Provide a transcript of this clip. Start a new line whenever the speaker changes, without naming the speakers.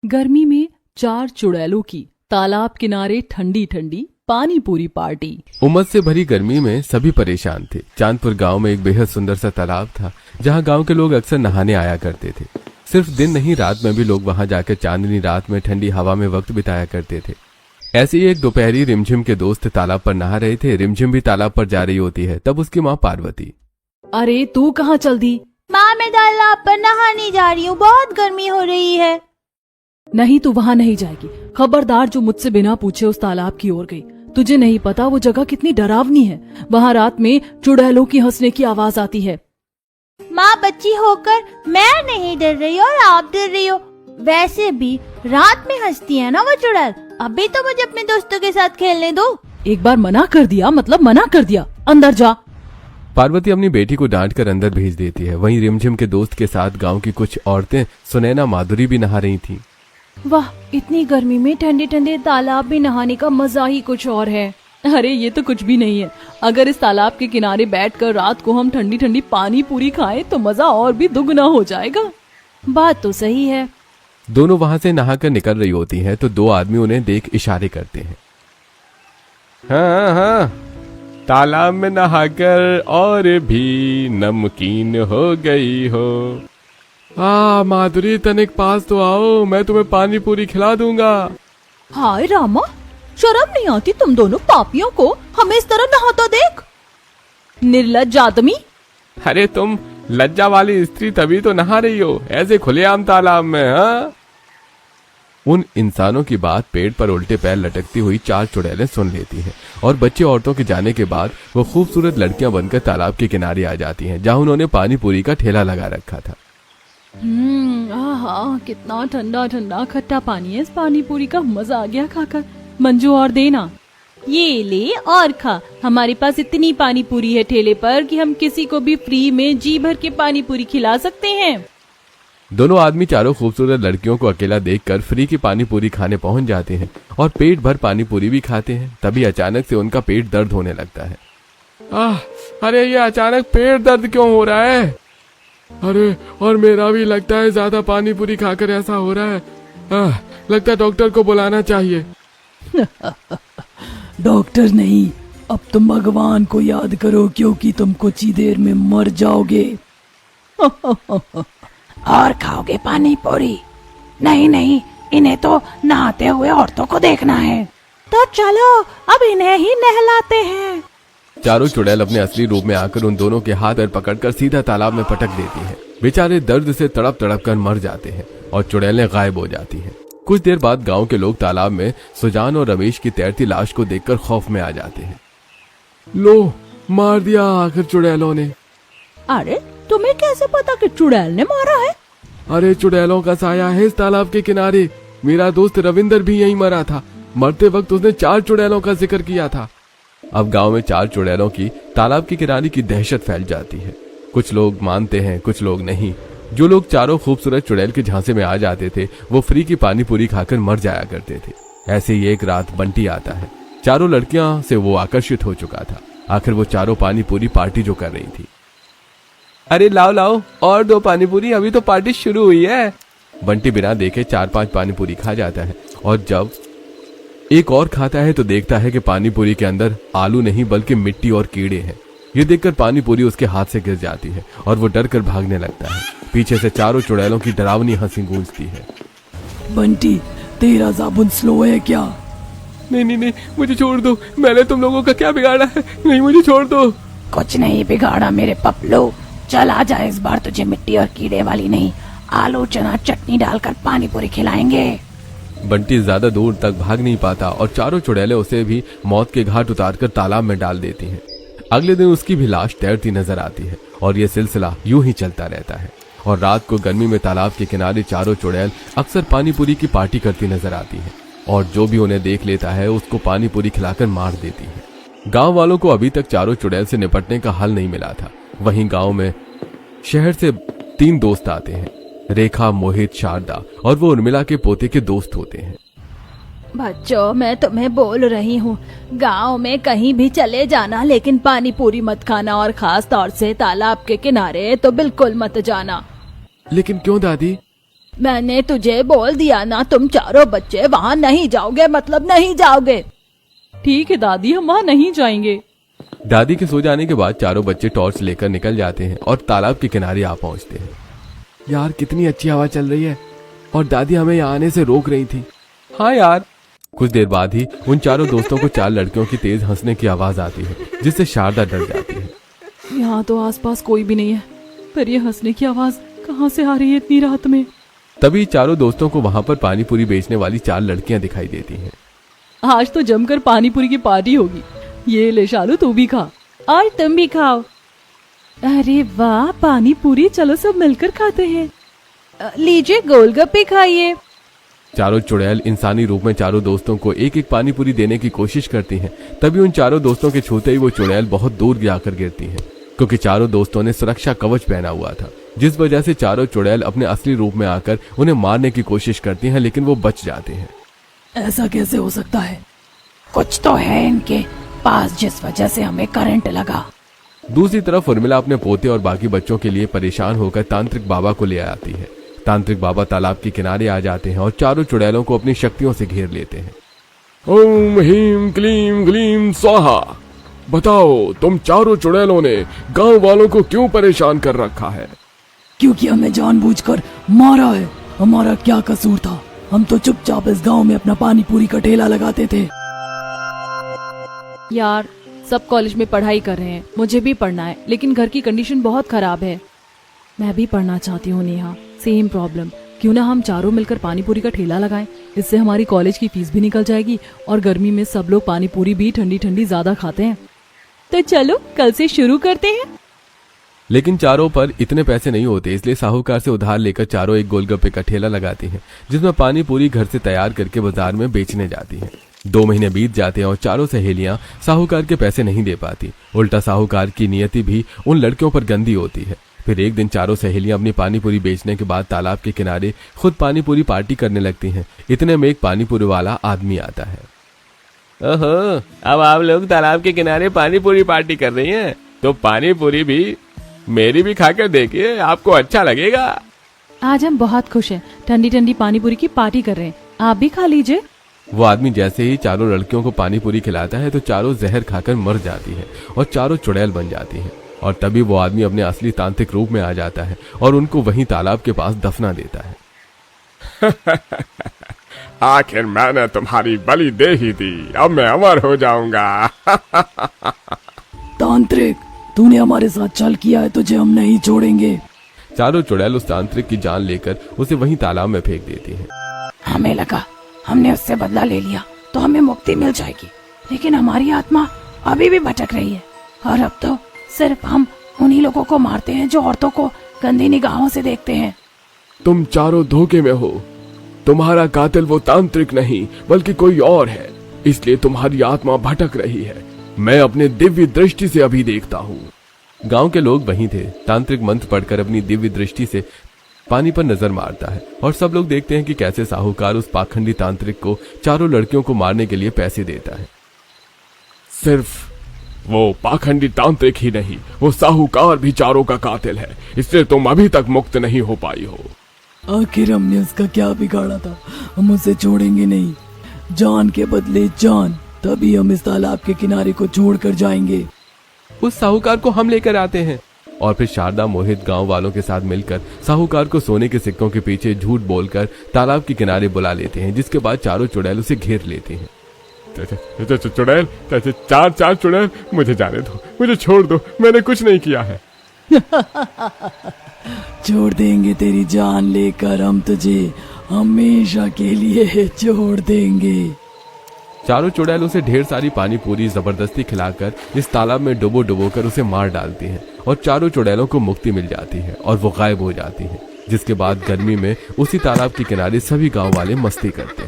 गर्मी में 4 चुड़ैलों की तालाब किनारे ठंडी ठंडी पानी पूरी पार्टी।
उमस से भरी गर्मी में सभी परेशान थे। चांदपुर गांव में एक बेहद सुंदर सा तालाब था जहां गांव के लोग अक्सर नहाने आया करते थे। सिर्फ दिन नहीं, रात में भी लोग वहां जाकर चांदनी रात में ठंडी हवा में वक्त बिताया करते थे। ऐसे ही एक दोपहरी रिमझिम के दोस्त तालाब पर नहा रहे थे। रिमझिम भी तालाब पर जा रही होती है। तब उसकी माँ पार्वती,
अरे तू कहाँ चल दी?
माँ, मैं तालाब पर नहाने जा रही हूँ, बहुत गर्मी हो रही है।
नहीं, तू वहाँ नहीं जाएगी। खबरदार जो मुझसे बिना पूछे उस तालाब की ओर गई। तुझे नहीं पता वो जगह कितनी डरावनी है। वहाँ रात में चुड़ैलों की हंसने की आवाज आती है।
माँ, बच्ची होकर मैं नहीं डर रही और आप डर रही हो। वैसे भी रात में हंसती है ना वो चुड़ैल। अभी तो मुझे अपने दोस्तों के साथ खेलने दो।
एक बार मना कर दिया मतलब मना कर दिया, अंदर जा।
पार्वती अपनी बेटी को डांट कर अंदर भेज देती है। वहीं रिमझिम के दोस्त के साथ गांव की कुछ औरतें सुनैना माधुरी भी नहा रही थीं।
वाह, इतनी गर्मी में ठंडे ठंडे तालाब में नहाने का मजा ही कुछ और है। अरे ये तो कुछ भी नहीं है। अगर इस तालाब के किनारे बैठकर रात को हम ठंडी ठंडी पानी पूरी खाएं तो मजा और भी दुगना हो जाएगा। बात तो सही है।
दोनों वहां से नहाकर निकल रही होती हैं तो दो आदमी उन्हें देख इशारे करते हैं। हाँ हाँ, तालाब में नहाकर और भी नमकीन हो गई हो। माधुरी, तनिक पास तो आओ, मैं तुम्हें पानी पूरी खिला दूंगा।
हाय रामा, शर्म नहीं आती तुम दोनों पापियों को? हमें इस तरह नहाता देख। निर्लज्ज आदमी।
अरे तुम लज्जा वाली स्त्री तभी तो नहा रही हो ऐसे खुलेआम तालाब में। हाँ, उन इंसानों की बात पेड़ पर उल्टे पैर लटकती हुई 4 चुड़ैलें सुन लेती हैं और बच्चे औरतों के जाने के बाद वो खूबसूरत लड़कियां बनकर तालाब के किनारे आ जाती हैं जहां उन्होंने पानी पूरी का ठेला लगा रखा था।
आहा, कितना ठंडा ठंडा खट्टा पानी है। इस पानी पूरी का मजा आ गया खाकर। मंजू और देना।
ये ले और खा। हमारे पास इतनी पानी पूरी है ठेले पर कि हम किसी को भी फ्री में जी भर के पानी पूरी खिला सकते हैं।
दोनों आदमी चारों खूबसूरत लड़कियों को अकेला देखकर फ्री की पानी पूरी खाने पहुंच जाते हैं और पेट भर पानी पूरी भी खाते हैं। तभी अचानक से उनका पेट दर्द होने लगता है। अरे ये अचानक पेट दर्द क्यों हो रहा है? अरे और मेरा भी लगता है ज्यादा पानी पूरी खाकर ऐसा हो रहा है। लगता है डॉक्टर को बुलाना चाहिए।
डॉक्टर नहीं, अब तुम भगवान को याद करो क्योंकि तुम कुछ ही देर में मर जाओगे।
और खाओगे पानी पूरी? नहीं नहीं, इन्हें तो नहाते हुए औरतों को देखना है।
तो चलो अब इन्हें ही नहलाते हैं।
चारों चुड़ैल अपने असली रूप में आकर उन दोनों के हाथ पैर पकड़कर सीधा तालाब में पटक देती हैं। बेचारे दर्द से तड़प तड़प कर मर जाते हैं और चुड़ैलें गायब हो जाती हैं। कुछ देर बाद गांव के लोग तालाब में सुजान और रमेश की तैरती लाश को देखकर खौफ में आ जाते हैं। लो, मार दिया आखिर चुड़ैलों ने।
अरे तुम्हें कैसे पता कि चुड़ैल ने मारा है?
अरे चुड़ैलों का साया है इस तालाब के किनारे। मेरा दोस्त रविंदर भी यहीं मरा था। मरते वक्त उसने 4 चुड़ैलों का जिक्र किया था। अब गांव में 4 चुड़ैलों की तालाब के किनारे की दहशत फैल जाती है। कुछ लोग मानते हैं, कुछ लोग नहीं। जो लोग चारों खूबसूरत चुड़ैल के झांसे में आ जाते थे वो फ्री की पानी पूरी खाकर मर जाया करते थे। ऐसे ही एक रात बंटी आता है। चारों लड़कियां से वो आकर्षित हो चुका था। आखिर वो चारों पानी पूरी पार्टी जो कर रही थी। अरे लाओ लाओ और 2 पानी पूरी, अभी तो पार्टी शुरू हुई है। बंटी बिना देखे 4-5 पानी पूरी खा जाता है और जब एक और खाता है तो देखता है कि पानी पूरी के अंदर आलू नहीं बल्कि मिट्टी और कीड़े हैं। ये देखकर पानी पूरी उसके हाथ से गिर जाती है और वो डर कर भागने लगता है। पीछे से चारों चुड़ैलों की डरावनी हंसी गूंजती है।
बंटी, तेरा साबुन स्लो है क्या?
नहीं नहीं नहीं, मुझे छोड़ दो। मैंने तुम लोगों का क्या बिगाड़ा है? नहीं, मुझे छोड़ दो।
कुछ नहीं बिगाड़ा मेरे पपलू। चल आ जा, इस बार तुझे मिट्टी और कीड़े वाली नहीं, आलू चना चटनी डालकर पानी पूरी खिलाएंगे।
बंटी ज्यादा दूर तक भाग नहीं पाता और चारों चुड़ैलें उसे भी मौत के घाट उतारकर तालाब में डाल देती हैं। अगले दिन उसकी भी लाश तैरती नजर आती है और ये सिलसिला यूं ही चलता रहता है। और रात को गर्मी में तालाब के किनारे चारों चुड़ैल अक्सर पानी पूरी की पार्टी करती नजर आती है और जो भी उन्हें देख लेता है उसको पानी पूरी खिलाकर मार देती है। गांव वालों को अभी तक चारों चुड़ैल से निपटने का हल नहीं मिला था। वहीं गांव में शहर से 3 दोस्त आते हैं। रेखा, मोहित, शारदा, और वो उर्मिला के पोते के दोस्त होते हैं।
बच्चों, मैं तुम्हें बोल रही हूँ, गांव में कहीं भी चले जाना लेकिन पानी पूरी मत खाना और खास तौर से तालाब के किनारे तो बिल्कुल मत जाना।
लेकिन क्यों दादी?
मैंने तुझे बोल दिया ना, तुम चारों बच्चे वहाँ नहीं जाओगे, मतलब नहीं जाओगे।
ठीक है दादी, हम वहाँ नहीं जाएंगे।
दादी के सो जाने के बाद चारों बच्चे टॉर्च लेकर निकल जाते हैं और तालाब के किनारे आ पहुंचते हैं। यार कितनी अच्छी हवा चल रही है और दादी हमें यहाँ आने से रोक रही थी। हाँ यार। कुछ देर बाद ही उन चारों दोस्तों को चार लड़कियों की तेज हंसने की आवाज आती है, जिससे शारदा डर जाती है।
यहाँ तो आसपास कोई भी नहीं है, पर ये हंसने की आवाज कहाँ से आ रही है इतनी रात में?
तभी चारों दोस्तों को वहाँ पर पानी पूरी बेचने वाली चार लड़कियां दिखाई देती हैं।
आज तो जमकर पानी पूरी की पार्टी होगी। ये ले शालू, तू भी खा।
और तुम भी खाओ।
अरे वाह, पानी पूरी, चलो सब मिलकर खाते हैं।
लीजिए गोलगप्पे खाइए।
चारों चुड़ैल इंसानी रूप में चारों दोस्तों को एक एक पानी पूरी देने की कोशिश करती हैं। तभी उन चारों दोस्तों के छूते ही वो चुड़ैल बहुत दूर जाकर गिरती हैं, क्योंकि चारों दोस्तों ने सुरक्षा कवच पहना हुआ था, जिस वजह से चारों चुड़ैल अपने असली रूप में आकर उन्हें मारने की कोशिश करती हैं, लेकिन वो बच जाते हैं।
ऐसा कैसे हो सकता है?
कुछ तो है इनके पास जिस वजह से हमें करंट लगा।
दूसरी तरफ उर्मिला अपने पोते और बाकी बच्चों के लिए परेशान होकर तांत्रिक बाबा को ले आती है। तांत्रिक बाबा तालाब के किनारे आ जाते हैं और चारों चुड़ैलों को अपनी शक्तियों से घेर लेते हैं। ओम ह्रीम क्लीम ग्लीम स्वाहा। बताओ, तुम चारों चुड़ैलों ने गांव वालों को क्यों परेशान कर रखा है?
क्योंकि हमें जानबूझकर मारा है। हमारा क्या कसूर था? हम तो चुपचाप इस गांव में अपना पानी पूरी का ठेला लगाते थे। यार, सब कॉलेज में पढ़ाई कर रहे हैं, मुझे भी पढ़ना है, लेकिन घर की कंडीशन बहुत खराब है। मैं भी पढ़ना चाहती हूँ नेहा, सेम प्रॉब्लम। क्यों ना हम चारों मिलकर पानी पूरी का ठेला लगाएं, इससे हमारी कॉलेज की फीस भी निकल जाएगी और गर्मी में सब लोग पानी पूरी भी ठंडी ठंडी ज्यादा खाते हैं।
तो चलो कल से शुरू करते हैं।
लेकिन चारों पर इतने पैसे नहीं होते, इसलिए साहूकार से उधार लेकर चारों एक गोलगप्पे का ठेला लगाती हैं, जिसमें पानी पूरी घर से तैयार करके बाजार में बेचने जाती हैं। 2 महीने बीत जाते हैं और चारों सहेलियां साहूकार के पैसे नहीं दे पाती। उल्टा साहूकार की नियति भी उन लड़कियों पर गंदी होती है। फिर एक दिन चारों सहेलियां अपनी पानी पूरी बेचने के बाद तालाब के किनारे खुद पानी पूरी पार्टी करने लगती हैं। इतने में एक पानी पूरी वाला आदमी आता है। ओहो, अब आप लोग तालाब के किनारे पानी पूरी पार्टी कर रही हैं, तो पानी पूरी भी मेरी भी खाकर देखिए, आपको अच्छा लगेगा।
आज हम बहुत खुश हैं, ठंडी ठंडी पानी पूरी की पार्टी कर रहे हैं, आप भी खा लीजिए।
वो आदमी जैसे ही चारों लड़कियों को पानी पूरी खिलाता है तो चारों जहर खाकर मर जाती है और चारों चुड़ैल बन जाती है। और तभी वो आदमी अपने असली तांत्रिक रूप में आ जाता है और उनको वहीं तालाब के पास दफना देता है।
आखिर मैंने तुम्हारी बलि दे ही दी, अब मैं अमर हो जाऊंगा।
तांत्रिक, तूने हमारे साथ छल किया है, तुझे हम नहीं छोड़ेंगे।
चारों चुड़ैल उस तांत्रिक की जान लेकर उसे वहीं तालाब में फेंक देती हैं।
हमें लगा हमने उससे बदला ले लिया तो हमें मुक्ति मिल जाएगी, लेकिन हमारी आत्मा अभी भी भटक रही है और अब तो सिर्फ हम उन्हीं लोगों को मारते हैं जो औरतों को गंदी निगाहों से देखते हैं।
तुम चारों धोखे में हो। तुम्हारा कातिल वो तांत्रिक नहीं बल्कि कोई और है, इसलिए तुम्हारी आत्मा भटक रही है। मैं अपने दिव्य दृष्टि से अभी देखता हूँ। गांव के लोग वहीं थे। तांत्रिक मंत्र पढ़कर अपनी दिव्य दृष्टि से पानी पर नजर मारता है और सब लोग देखते हैं कि कैसे साहूकार उस पाखंडी तांत्रिक को चारों लड़कियों को मारने के लिए पैसे देता है।
सिर्फ वो पाखंडी तांत्रिक ही नहीं, वो साहूकार भी चारों का कातिल है, इसलिए तुम अभी तक मुक्त नहीं हो पाई हो।
आखिर हमने उसका क्या बिगाड़ा था? हम उसे छोड़ेंगे नहीं, जान के बदले जान। तभी हम इस तालाब के किनारे को छोड़कर जाएंगे।
उस साहूकार को हम लेकर आते हैं। और फिर शारदा मोहित गांव वालों के साथ मिलकर साहूकार को सोने के सिक्कों के पीछे झूठ बोलकर तालाब के किनारे बुला लेते हैं, जिसके बाद चारों चुड़ैल उसे घेर लेते हैं।
चुड़ैल, चार चुड़ैल, मुझे जाने दो, मुझे छोड़ दो, मैंने कुछ नहीं किया है।
छोड़ देंगे तेरी जान लेकर, हम तुझे हमेशा के लिए छोड़ देंगे।
चारों चुड़ैल उसे ढेर सारी पानी पूरी जबरदस्ती खिलाकर इस तालाब में डुबो डुबो कर उसे मार डालती हैं और चारों चुड़ैलों को मुक्ति मिल जाती है और वो गायब हो जाती है। जिसके बाद गर्मी में उसी तालाब के किनारे सभी गांव वाले मस्ती करते हैं।